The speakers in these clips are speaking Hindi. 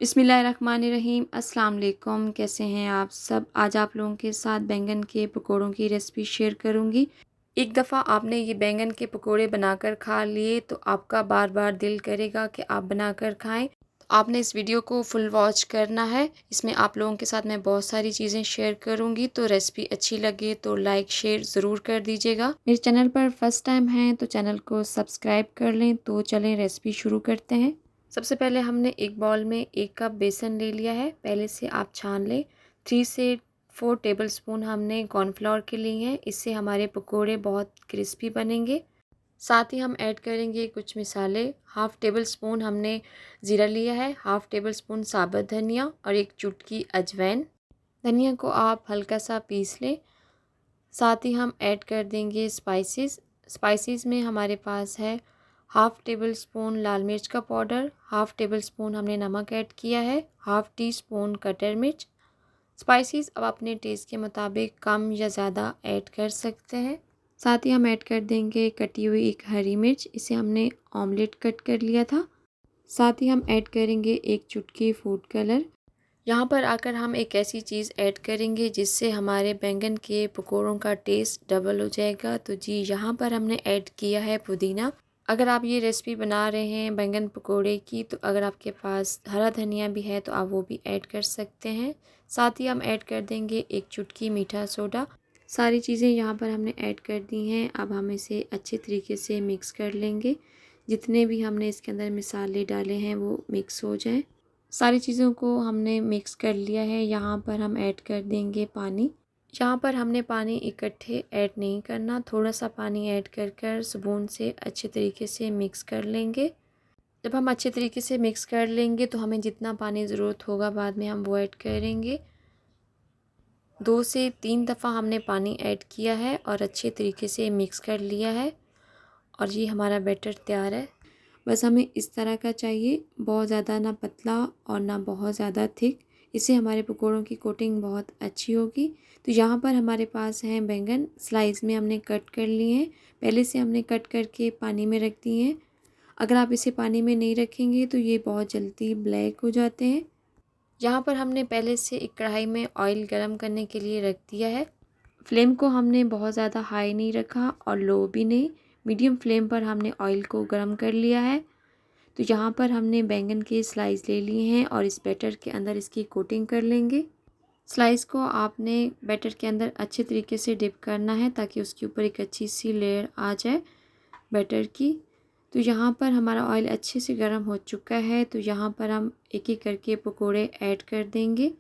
बिस्मिल्लाहिर्रहमानिर्रहीम। अस्सलाम वालेकुम। कैसे हैं आप सब? आज आप लोगों के साथ बैंगन के पकोड़ों की रेसिपी शेयर करूंगी। एक दफ़ा आपने ये बैंगन के पकोड़े बनाकर खा लिए तो आपका बार बार दिल करेगा कि आप बनाकर खाएं। तो आपने इस वीडियो को फुल वॉच करना है। इसमें आप लोगों के साथ मैं बहुत सारी चीज़ें शेयर करूंगी, तो रेसिपी अच्छी लगे तो लाइक शेयर ज़रूर कर दीजिएगा। मेरे चैनल पर फर्स्ट टाइम हैं तो चैनल को सब्सक्राइब कर लें। तो चलें रेसिपी शुरू करते हैं। सबसे पहले हमने एक बाउल में 1 कप बेसन ले लिया है। पहले से आप छान लें। 3 से 4 टेबलस्पून हमने कॉर्नफ्लोर के लिए हैं। इससे हमारे पकोड़े बहुत क्रिस्पी बनेंगे। साथ ही हम ऐड करेंगे कुछ मसाले। 1/2 टेबलस्पून हमने ज़ीरा लिया है, 1/2 टेबलस्पून साबुत धनिया और 1 चुटकी अजवाइन। धनिया को आप हल्का सा पीस लें। साथ ही हम ऐड कर देंगे स्पाइसेस। स्पाइसेस में हमारे पास है 1/2 टेबलस्पून लाल मिर्च का पाउडर, 1/2 टेबलस्पून हमने नमक ऐड किया है, 1/2 टीस्पून कटर मिर्च। स्पाइसेस अब अपने टेस्ट के मुताबिक कम या ज़्यादा ऐड कर सकते हैं। साथ ही हम ऐड कर देंगे कटी हुई 1 हरी मिर्च, इसे हमने ऑमलेट कट कर लिया था। साथ ही हम ऐड करेंगे 1 चुटकी फूड कलर। यहाँ पर आकर हम एक ऐसी चीज़ ऐड करेंगे जिससे हमारे बैंगन के पकोड़ों का टेस्ट डबल हो जाएगा। तो जी, यहाँ पर हमने ऐड किया है पुदीना। अगर आप ये रेसिपी बना रहे हैं बैंगन पकोड़े की, तो अगर आपके पास हरा धनिया भी है तो आप वो भी ऐड कर सकते हैं। साथ ही हम ऐड कर देंगे 1 चुटकी मीठा सोडा। सारी चीज़ें यहाँ पर हमने ऐड कर दी हैं। अब हम इसे अच्छे तरीके से मिक्स कर लेंगे। जितने भी हमने इसके अंदर मसाले डाले हैं वो मिक्स हो जाएं। सारी चीज़ों को हमने मिक्स कर लिया है। यहाँ पर हम ऐड कर देंगे पानी। यहाँ पर हमने पानी इकट्ठे ऐड नहीं करना, थोड़ा सा पानी ऐड कर कर स्पून से अच्छे तरीके से मिक्स कर लेंगे। जब हम अच्छे तरीके से मिक्स कर लेंगे तो हमें जितना पानी ज़रूरत होगा बाद में हम वो ऐड करेंगे। 2 से 3 दफ़ा हमने पानी ऐड किया है और अच्छे तरीके से मिक्स कर लिया है और ये हमारा बैटर तैयार है। बस हमें इस तरह का चाहिए, बहुत ज़्यादा ना पतला और ना बहुत ज़्यादा थिक। इससे हमारे पकोड़ों की कोटिंग बहुत अच्छी होगी। तो यहाँ पर हमारे पास हैं बैंगन, स्लाइस में हमने कट कर लिए हैं। पहले से हमने कट करके पानी में रख दिए हैं। अगर आप इसे पानी में नहीं रखेंगे तो ये बहुत जल्दी ब्लैक हो जाते हैं। यहाँ पर हमने पहले से एक कढ़ाई में ऑयल गरम करने के लिए रख दिया है। फ्लेम को हमने बहुत ज़्यादा हाई नहीं रखा और लो भी नहीं, मीडियम फ्लेम पर हमने ऑयल को गरम कर लिया है। तो यहाँ पर हमने बैंगन के स्लाइस ले लिए हैं और इस बैटर के अंदर इसकी कोटिंग कर लेंगे। स्लाइस को आपने बैटर के अंदर अच्छे तरीके से डिप करना है ताकि उसके ऊपर एक अच्छी सी लेयर आ जाए बैटर की। तो यहाँ पर हमारा ऑयल अच्छे से गर्म हो चुका है। तो यहाँ पर हम एक एक करके पकोड़े ऐड कर देंगे।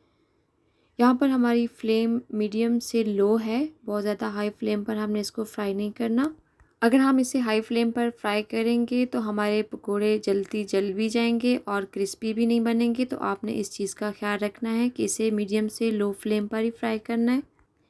यहाँ पर हमारी फ्लेम मीडियम से लो है, बहुत ज़्यादा हाई फ्लेम पर हमने इसको फ्राई नहीं करना। अगर हम इसे हाई फ्लेम पर फ्राई करेंगे तो हमारे पकोड़े जल्दी जल भी जाएंगे और क्रिस्पी भी नहीं बनेंगे। तो आपने इस चीज़ का ख्याल रखना है कि इसे मीडियम से लो फ्लेम पर ही फ्राई करना है।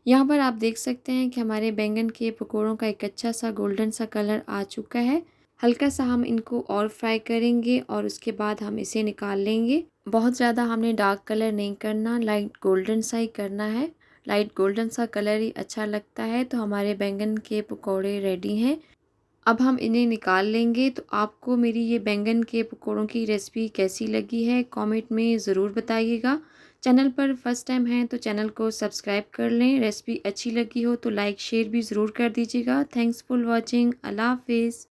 यहाँ पर आप देख सकते हैं कि हमारे बैंगन के पकोड़ों का एक अच्छा सा गोल्डन सा कलर आ चुका है। हल्का सा हम इनको और फ्राई करेंगे और उसके बाद हम इसे निकाल लेंगे। बहुत ज़्यादा हमने डार्क कलर नहीं करना, लाइट गोल्डन सा ही करना है। लाइट गोल्डन सा कलर ही अच्छा लगता है। तो हमारे बैंगन के पकोड़े रेडी हैं। अब हम इन्हें निकाल लेंगे। तो आपको मेरी ये बैंगन के पकोड़ों की रेसिपी कैसी लगी है कमेंट में ज़रूर बताइएगा। चैनल पर फर्स्ट टाइम हैं तो चैनल को सब्सक्राइब कर लें। रेसिपी अच्छी लगी हो तो लाइक शेयर भी ज़रूर कर दीजिएगा। Thanks for watching. अल्लाह हाफिज़।